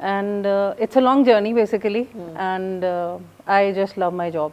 And it's a long journey basically, and I just love my job.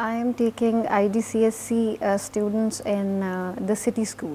I am taking IGCSE students in the city school.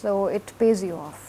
so it pays you off.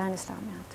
and Islamic.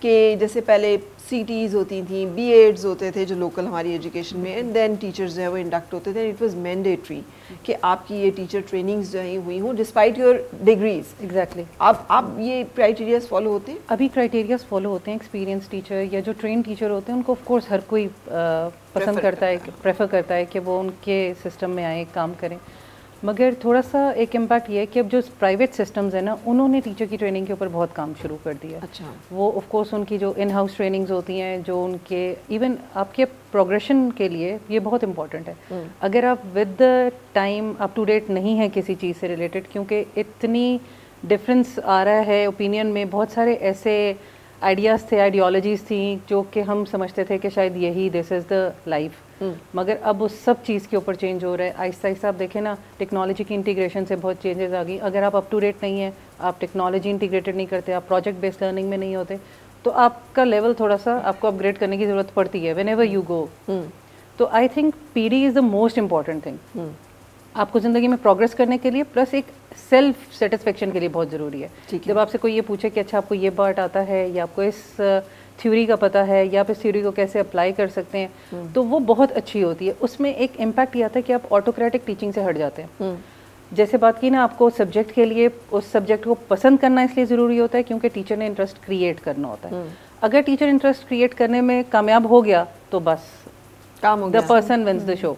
کہ جیسے پہلے سی Ts ہوتی تھیں, be AIDS ہوتے تھے جو local ہماری education میں, اینڈ دین ٹیچرز جو ہے وہ انڈکٹ ہوتے تھے. اٹ واز مینڈیٹری کہ آپ کی یہ ٹیچر ٹریننگز جو ہیں ہوئی ہوں ڈسپائٹ یور ڈگریز. ایگزیکٹلی. آپ یہ کرائٹیریاز فالو ہوتے ہیں؟ ابھی کرائٹیریاز فالو ہوتے ہیں. ایکسپیرینس ٹیچر یا جو ٹرین ٹیچر ہوتے ہیں ان کو آف کورس ہر کوئی پسند کرتا ہے, پریفر کرتا ہے کہ وہ ان کے سسٹم میں آئیں, کام کریں. مگر تھوڑا سا ایک امپیکٹ یہ ہے کہ اب جو پرائیویٹ سسٹمز ہیں نا, انہوں نے ٹیچر کی ٹریننگ کے اوپر بہت کام شروع کر دیا. اچھا. وہ آف کورس ان کی جو ان ہاؤس ٹریننگز ہوتی ہیں, جو ان کے ایون آپ کے پروگریشن کے لیے یہ بہت امپورٹنٹ ہے. اگر آپ with the time up to date نہیں ہیں کسی چیز سے ریلیٹڈ, کیونکہ اتنی ڈفرینس آ رہا ہے اوپینین میں, بہت سارے ایسے آئیڈیاز تھے, آئیڈیالوجیز تھیں جو کہ ہم سمجھتے تھے کہ شاید یہی دس از دا لائف, مگر اب اس سب چیز کے اوپر چینج ہو رہا ہے. آہستہ آہستہ آپ دیکھیں نا, ٹیکنالوجی کی انٹیگریشن سے بہت چینجز آ گئی. اگر آپ اپ ٹو ڈیٹ نہیں ہیں, آپ ٹیکنالوجی انٹیگریٹڈ نہیں کرتے, آپ پروجیکٹ بیسڈ لرننگ میں نہیں ہوتے, تو آپ کا لیول تھوڑا سا آپ کو اپ گریڈ کرنے کی ضرورت پڑتی ہے وین ایور یو گو. تو I think P D is the most important thing آپ کو زندگی میں پروگرس کرنے کے لیے, پلس ایک سیلف سیٹسفیکشن کے لیے بہت ضروری ہے. جب آپ سے کوئی یہ پوچھے کہ اچھا آپ کو یہ پارٹ آتا ہے, یا آپ کو اس تھیوری کا پتہ ہے, یا آپ اس تھیوری کو کیسے اپلائی کر سکتے ہیں, تو وہ بہت اچھی ہوتی ہے. اس میں ایک امپیکٹ یہ آتا ہے کہ آپ آٹوکریٹک ٹیچنگ سے ہٹ جاتے ہیں. جیسے بات کی نا, آپ کو سبجیکٹ کے لیے اس سبجیکٹ کو پسند کرنا اس لیے ضروری ہوتا ہے کیونکہ ٹیچر نے انٹرسٹ کریٹ کرنا ہوتا ہے. اگر ٹیچر انٹرسٹ کریٹ کرنے میں کامیاب ہو گیا تو بس the person wins the show.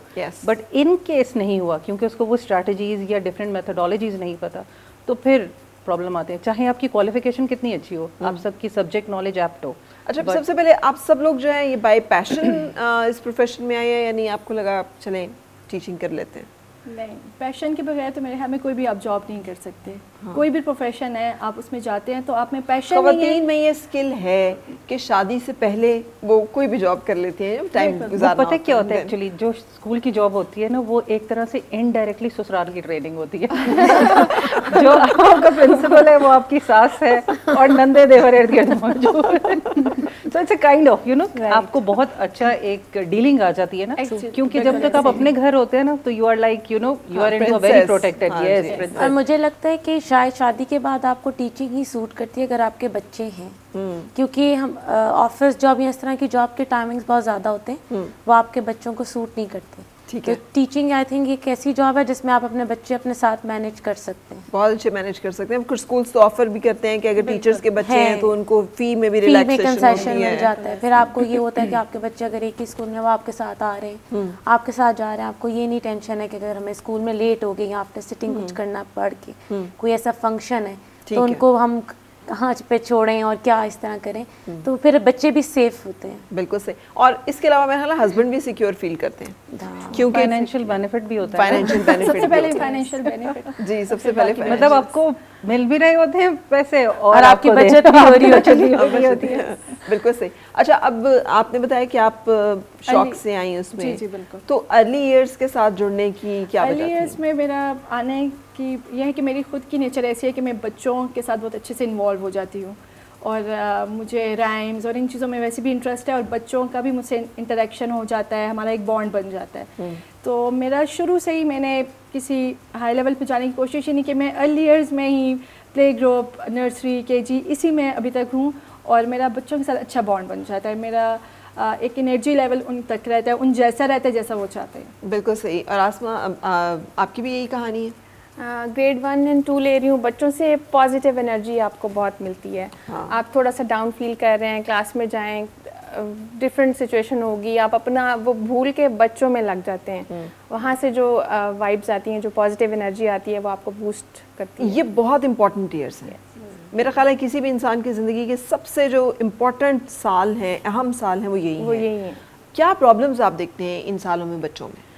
But in case نہیں ہوا کیونکہ اس کو وہ اسٹریٹجیز یا ڈفرینٹ میتھڈالوجیز نہیں پتہ, تو پھر پرابلم آتے ہیں. چاہے آپ کی کوالیفیکیشن کتنی اچھی ہو, آپ سب کی سبجیکٹ نالج ایپٹ ہو. اچھا, سب سے پہلے آپ سب لوگ جو ہیں یہ بائی پیشن اس پروفیشن میں آئے ہیں, یعنی آپ کو لگا چلیں ٹیچنگ کر لیتے ہیں؟ نہیں, پیشن کے بغیر تو میرے خیال میں کوئی بھی آپ جاب نہیں کر سکتے. کوئی بھی پروفیشن ہے, آپ اس میں جاتے ہیں تو آپ میں پیشن نہیں ہے. خواتین میں یہ اسکل ہے کہ شادی سے پہلے وہ کوئی بھی جاب کر لیتی ہیں, ٹائم گزارنا. پتہ کیا ہوتا ہے ایکچولی, جو اسکول کی جاب ہوتی ہے نا, وہ ایک طرح سے انڈائریکٹلی سسرال کی ٹریننگ ہوتی ہے. جو آپ کا پرنسپل ہے وہ آپ کی ساس ہے, اور نندے دیور ارد گرد موجود. So it's a kind of you know, آپ کو بہت اچھا ایک ڈیلنگ آ جاتی ہے نا, کیونکہ جب تک آپ اپنے گھر ہوتے ہیں نا تو you are like you know you are in very protected. Yes, اور مجھے لگتا ہے کہ شاید شادی کے بعد آپ کو ٹیچنگ ہی سوٹ کرتی ہے اگر آپ کے بچے ہیں, کیونکہ ہم آفس جاب یا اس طرح کی جاب کے ٹائمنگز بہت زیادہ ہوتے ہیں, وہ آپ کے بچوں کو سوٹ نہیں کرتے. تو ٹیچنگ آئی تھنک ایک ایسی جاب ہے جس میں آپ اپنے بچے اپنے ساتھ مینیج کر سکتے ہیں, بہت اچھے مینیج کر سکتے ہیں. کچھ اسکولس تو آفر بھی کرتے ہیں کہ اگر ٹیچرز کے بچے ہیں تو ان کو فی میں بھی ریلیکسیشن مل جاتا ہے. پھر آپ کو یہ ہوتا ہے کہ آپ کے بچے اگر ایک ہی اسکول میں وہ آپ کے ساتھ آ رہے ہیں, آپ کے ساتھ جا رہے ہیں, آپ کو یہ نہیں ٹینشن ہے کہ اگر ہمیں اسکول میں لیٹ ہو گئے یا آفٹر سٹنگ کچھ کرنا پڑ کے کوئی ایسا فنکشن ہے تو ان کو ہم کہاں پہ چھوڑیں اور کیا اس طرح کریں, تو پھر بچے بھی سیف ہوتے ہیں. بالکل صحیح. اور اس کے علاوہ میرا خیال ہے ہسبینڈ بھی سیکیور فیل کرتے ہیں کیونکہ فائنینشیل بینیفٹ بھی ہوتا ہے. فائنینشیل بینیفٹ سب سے پہلے فائنینشیل بینیفٹ, جی سب سے پہلے مطلب آپ کو مل بھی رہے ہوتے ہیں پیسے اور آپ کی بچت بھی ہو رہی ہوتی ہے. بالکل صحیح. اچھا, اب آپ نے بتایا کہ آپ شوق سے آئی اس میں, جی بالکل. تو ارلی ایئرس کے ساتھ جڑنے کی کیا وجہ تھی؟ ارلی ایئرس میں میرا آنے کی یہ ہے کہ میری خود کی نیچر ایسی ہے کہ میں بچوں کے ساتھ بہت اچھے سے انوالو ہو جاتی ہوں, اور مجھے رائمز اور ان چیزوں میں ویسے بھی انٹرسٹ ہے, اور بچوں کا بھی مجھ سے انٹریکشن ہو جاتا ہے, ہمارا ایک بانڈ بن جاتا ہے. تو میرا شروع سے ہی میں نے کسی ہائی لیول پہ جانے کی کوشش ہی نہیں کی. میں ارلی ایئرز میں ہی پلے گروپ, نرسری, کے جی, اسی میں ابھی تک ہوں, اور میرا بچوں کے ساتھ اچھا بانڈ بن جاتا ہے. میرا ایک انرجی لیول ان تک رہتا ہے, ان جیسا رہتا ہے جیسا وہ چاہتے ہیں. بالکل صحیح. اور آسما, آپ کی بھی یہی کہانی ہے؟ گریڈ 1 اینڈ 2 لے رہی ہوں, بچوں سے پازیٹیو انرجی آپ کو بہت ملتی ہے. آپ تھوڑا سا ڈاؤن فیل کر رہے ہیں, کلاس میں جائیں, ڈفرینٹ سچویشن ہوگی, آپ اپنا وہ بھول کے بچوں میں لگ جاتے ہیں. وہاں سے جو وائبز آتی ہیں, جو پازیٹیو انرجی آتی ہے, وہ آپ کو بوسٹ کرتی ہے. یہ بہت امپورٹنٹ ایئرس ہیں. میرا خیال ہے کسی بھی انسان کی زندگی کے سب سے جو امپورٹنٹ سال ہیں, اہم سال ہیں, وہ یہی ہیں. کیا پرابلمز آپ دیکھتے ہیں ان سالوں میں بچوں میں؟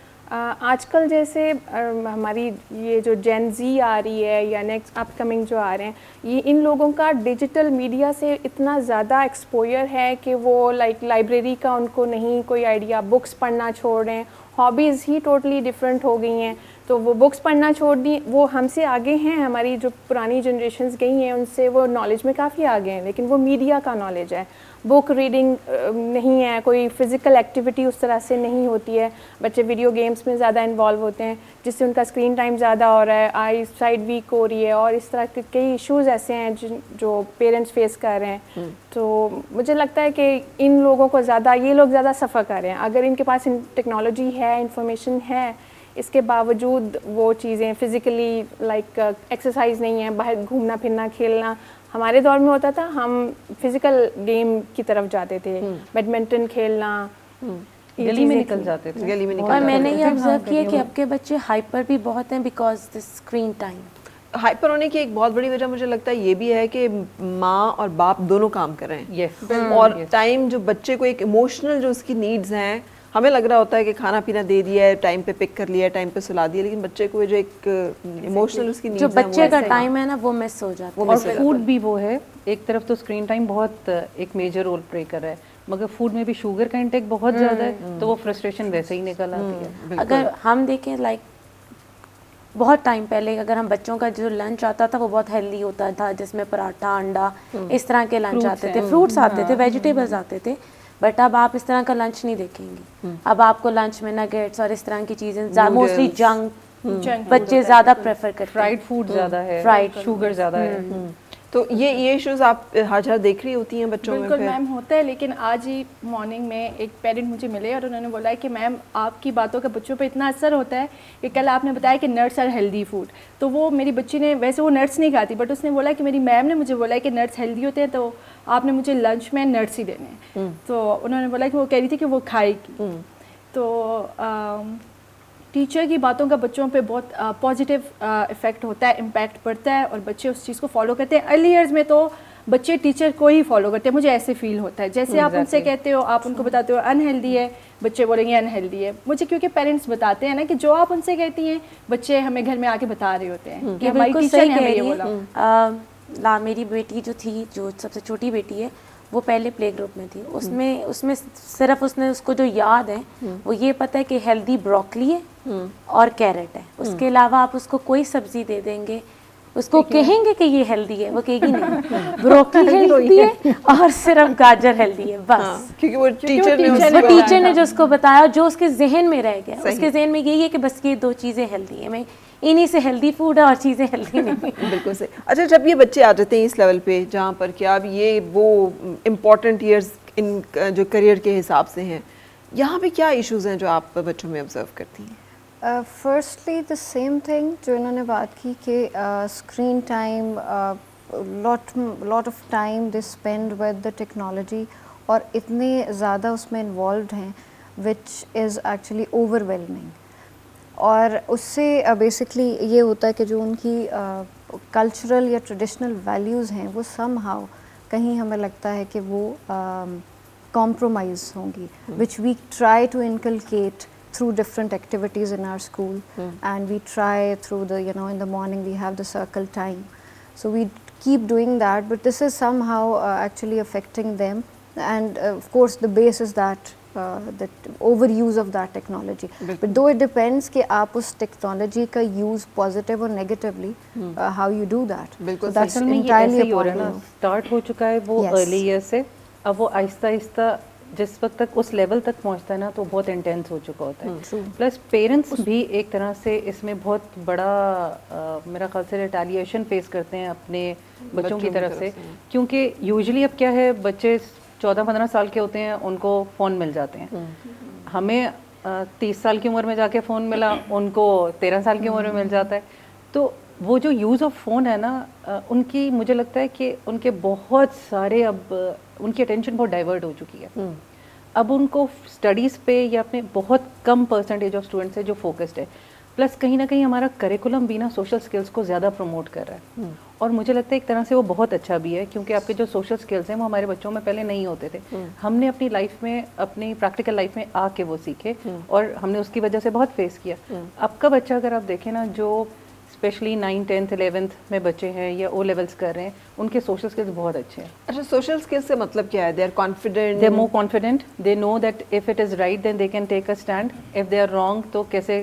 آج کل جیسے ہماری یہ جو جین زی آ رہی ہے یا نیکسٹ اپ کمنگ جو آ رہے ہیں, یہ ان لوگوں کا ڈیجیٹل میڈیا سے اتنا زیادہ ایکسپوئر ہے کہ وہ لائبریری کا ان کو نہیں کوئی آئیڈیا, بکس پڑھنا چھوڑ رہے ہیں, ہابیز ہی ٹوٹلی ڈفرینٹ ہو گئی ہیں. تو وہ بکس پڑھنا چھوڑ دی. وہ ہم سے آگے ہیں, ہماری جو پرانی جنریشنز گئی ہیں ان سے وہ نالج میں کافی آگے ہیں, لیکن وہ میڈیا کا نالج ہے, بک ریڈنگ نہیں ہے, کوئی فزیکل ایکٹیویٹی اس طرح سے نہیں ہوتی ہے. بچے ویڈیو گیمس میں زیادہ انوالو ہوتے ہیں جس سے ان کا اسکرین ٹائم زیادہ ہو رہا ہے, آئی سائڈ ویک ہو رہی ہے, اور اس طرح کے کئی ایشوز ایسے ہیں جو پیرنٹس فیس کر رہے ہیں. تو مجھے لگتا ہے کہ ان لوگوں کو زیادہ, یہ لوگ زیادہ سفر کر رہے ہیں. اگر ان کے پاس ٹیکنالوجی ہے, انفارمیشن ہے, اس کے باوجود وہ چیزیں فزیکلی لائک ایکسرسائز نہیں ہے, باہر گھومنا پھرنا کھیلنا. ہمارے دور میں ہوتا تھا ہم فزیکل گیم کی طرف جاتے تھے, بیڈمنٹن کھیلنا, گلی میں نکل جاتے تھے. گلی میں اور میں نے یہ آبزرو کیا کہ اب کے بچے ہائپر بھی بہت ہیں because this screen time. Hyper ہونے کی ایک بہت بڑی وجہ مجھے لگتا ہے یہ بھی ہے کہ ماں اور باپ دونوں کام کر رہے ہیں, اور ٹائم جو بچے کو ایک ایموشنل جو اس کی نیڈز ہیں, ہمیں لگ رہا ہوتا ہے کہ کھانا پینا دے دیا ہے, ٹائم پہ پک کر لیا ہے, ٹائم پہ سلا دیا, لیکن بچے کو جو ایک ایموشنل اس کی نیڈز جو بچے کا ٹائم ہے نا وہ مس ہو جاتا ہے. اور فوڈ بھی وہ ہے, ایک طرف تو اسکرین ٹائم بہت ایک میجر رول پلے کر رہا ہے, مگر فوڈ میں بھی شوگر کا انٹیک بہت زیادہ ہے, تو وہ فرسٹریشن ویسے ہی نکل آتی ہے. اگر ہم دیکھیں لائک بہت ٹائم پہلے اگر ہم بچوں کا جو لنچ آتا تھا وہ بہت ہیلدی ہوتا تھا, جس میں پراٹھا, انڈا, اس طرح کے لنچ آتے تھے, فروٹس آتے تھے, ویجیٹیبلز آتے تھے. بٹ اب آپ اس طرح کا لنچ نہیں دیکھیں گے. اب آپ کو لنچ میں نگیٹس اور اس طرح کی چیزیں, موسٹلی جنک بچے زیادہ پریفر کرتے ہیں. فرائڈ فوڈ زیادہ ہے, فرائڈ شوگر زیادہ ہے. تو یہ ایشوز آپ ہر دیکھ رہی ہوتی ہیں بچوں میں؟ بالکل میم ہوتا ہے, لیکن آج ہی مارننگ میں ایک پیرنٹ مجھے ملے اور انہوں نے بولا ہے کہ میم آپ کی باتوں کا بچوں پہ اتنا اثر ہوتا ہے کہ کل آپ نے بتایا کہ نٹس آر ہیلدی فوڈ. تو وہ میری بچی نے, ویسے وہ نٹس نہیں کھاتی, بٹ اس نے بولا کہ میری میم نے مجھے بولا ہے کہ نٹس ہیلدی ہوتے ہیں, تو آپ نے مجھے لنچ میں نٹس ہی دینے ہیں. تو انہوں نے بولا کہ وہ کہہ رہی تھی کہ وہ کھائے گی. تو ٹیچر کی باتوں کا بچوں پہ بہت پازیٹیو افیکٹ ہوتا ہے, امپیکٹ پڑتا ہے, اور بچے اس چیز کو فالو کرتے ہیں. ارلی ایئرز میں تو بچے ٹیچر کو ہی فالو کرتے ہیں, مجھے ایسے فیل ہوتا ہے. جیسے آپ ان سے کہتے ہو, آپ ان کو بتاتے ہو انہیلدی ہے, بچے بولیں گے انہیلدی ہے. مجھے کیونکہ پیرنٹس بتاتے ہیں نا کہ جو آپ ان سے کہتی ہیں بچے ہمیں گھر میں آ کے بتا رہے ہوتے ہیں کہ ہماری ٹیچر نے ہمیں یہ بولا. میری بیٹی جو تھی, جو سب سے چھوٹی بیٹی ہے, وہ پہلے پلے گروپ میں تھی. اس میں صرف اس کو جو یاد ہے وہ یہ پتہ ہے کہ ہیلدی بروکلی ہے اور کیرٹ ہے. اس کے علاوہ آپ اس کو کوئی سبزی دے دیں گے, اس کو کہیں گے کہ یہ ہیلدی ہے, وہ کہے گی نہیں, بروکلی ہیلدی ہے اور صرف گاجر ہیلدی ہے, بس. کیونکہ وہ ٹیچر نے جو اس کو بتایا, جو اس کے ذہن میں رہ گیا, اس کے ذہن میں یہی ہے کہ بس یہ 2 چیزیں ہیلدی ہیں, میں انہی سے ہیلدی فوڈ ہے اور چیزیں ہیلدی نہیں. بالکل صحیح. اچھا, جب یہ بچے آ جاتے ہیں اس لیول پہ جہاں پر کہ اب یہ وہ امپورٹنٹ ایئرز ان جو کریئر کے حساب سے ہیں, یہاں پہ کیا ایشوز ہیں جو آپ بچوں میں آبزرو کرتی ہیں؟ فرسٹلی دا سیم تھنگ جو انہوں نے بات کی کہ screen time, lot of time they spend with the technology, اور اتنے زیادہ اس میں انوالوڈ ہیں وچ از ایکچولی اوور ویلمنگ. اور اس سے بیسکلی یہ ہوتا ہے کہ جو ان کی کلچرل یا ٹریڈیشنل ویلیوز ہیں وہ سم ہاؤ کہیں ہمیں لگتا ہے کہ وہ کمپرومائز ہوں گی, which we try to inculcate through different activities in our school, and we try through the, in the morning we have the circle time, so we keep doing that, but this is somehow actually affecting them, and of course the base is that overuse of that technology. But though it depends کہ آپ اس technology کا use positive or negatively, how you do that. So that's entirely a point. start ہو چکا ہے وہ early years سے, اب وہ آہستہ آہستہ جس وقت تک اس لیول تک پہنچتا ہے نا تو بہت انٹینس ہو چکا ہوتا ہے. پلس پیرنٹس بھی ایک طرح سے اس میں بہت بڑا میرا خیال سے ریٹیلیشن فیس کرتے ہیں اپنے بچوں کی طرف سے, کیونکہ یوزلی اب کیا ہے, بچے 14-15 سال کے ہوتے ہیں, ان کو فون مل جاتے ہیں. ہمیں 30 سال کی عمر میں جا کے فون ملا, ان کو 13 سال کی عمر میں مل جاتا ہے. تو وہ جو یوز آف فون ہے نا, ان کی مجھے لگتا ہے کہ ان کے بہت سارے اب ان کی اٹینشن بہت ڈائیورٹ ہو چکی ہے. اب ان کو اسٹڈیز پہ یا اپنے بہت کم پرسنٹیج آف اسٹوڈنٹس ہے جو فوکسڈ ہے. پلس کہیں نہ کہیں ہمارا کریکولم بھی نا سوشل اسکلس کو زیادہ پروموٹ کر رہا ہے, اور مجھے لگتا ہے ایک طرح سے وہ بہت اچھا بھی ہے, کیونکہ آپ کے جو سوشل اسکلس ہیں وہ ہمارے بچوں میں پہلے نہیں ہوتے تھے. ہم نے اپنی لائف میں, اپنی پریکٹیکل لائف میں آ کے وہ سیکھے, اور ہم نے اس کی وجہ سے بہت فیس کیا. اب کا بچہ اگر آپ دیکھیں نا, جو اسپیشلی 9th 10th 11th میں بچے ہیں یا او لیولس کر رہے ہیں, ان کے سوشل اسکلس بہت اچھے ہیں. اچھا, سوشل اسکلس سے مطلب کیا ہے؟ They are confident, they are more confident, they know that if it is right then they can take a stand, if they are wrong تو کیسے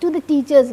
to the teachers.